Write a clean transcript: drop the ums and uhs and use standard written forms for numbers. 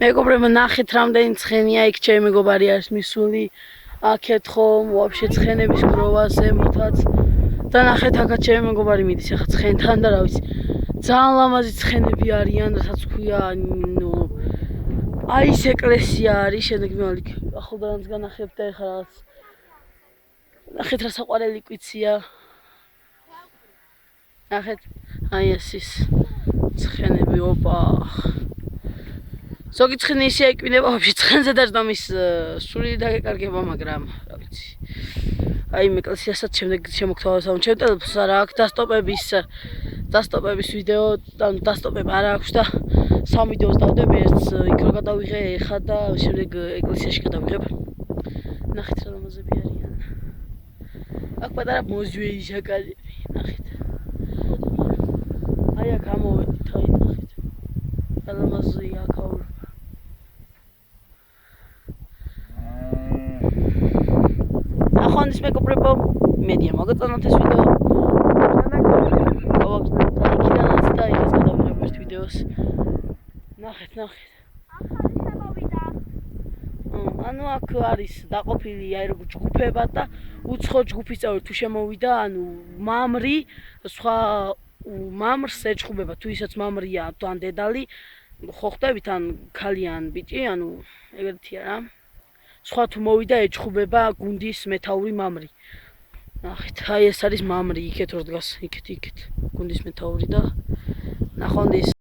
მეგობრებო, ნახეთ რამდენი ცხენია იქ ჩემი მეგობარი არის მისული აქეთ ხომ ვაფშე ცხენების გროვა ზემოთაც და ნახეთ აქაც ჩემი მეგობარი მიდის ახლა ცხენთან და რა ვიცი ძალიან ლამაზი ცხენები არიან რასაც ქვია ნუ აი ეს ეკლესია არის შემდეგ მალიქ ახლდანაც განახებთ და ახლა რაღაც ნახეთ რა საყვარელი კვიცია ნახეთ აი ეს ის ცხენები ოპა ზოგი ცხენი ისე ეკინება ვაფშე ცხენზე დაждდა მის სული დაგეკარგება მაგრამ რა ვიცი აი იმ ეკლესიასაც შემდეგ შემოგთავაზ ამ ჩემ ტელეფონს არა აქვს დასტოპების ვიდეო ან დასტოპება არა აქვს და სამ ვიდეოს დავდები ერთს იქ რო გადავიღე ეხა და შემდეგ ეკლესიაში გადავიღებ ნახეთ რა ლამაზები არიან აქ პატარა მოზვეი ჟაკალები ნახეთ აი აქ ამოვედით აი ნახეთ რა ლამაზია აქ ახონის მეგობრებო მედია მოგეწონათ ეს ვიდეო ლაიქიდანაც და იქაც გადავიღებ ერთ ვიდეოს ნახეთ ახალი შემოვიდა ანუ აქ არის დაყოფილი აი როგორ ჯგუფებად და უცხო ჯგუფის წევრი თუ შემოვიდა ანუ მამრი სხვა მამრს ეჩხუბება თუ ისაც მამრია თუ ან დედალი ხო ხდებით ან ქალი ან ბიჭი ანუ ეგრეთია რა სხვა თუ მოვიდა ეჩხუბება გუნდის მეთაური მამრი ნახეთ აი ეს არის მამრი იქეთ რო დგას იქეთ გუნდის მეთაური და ნახონდის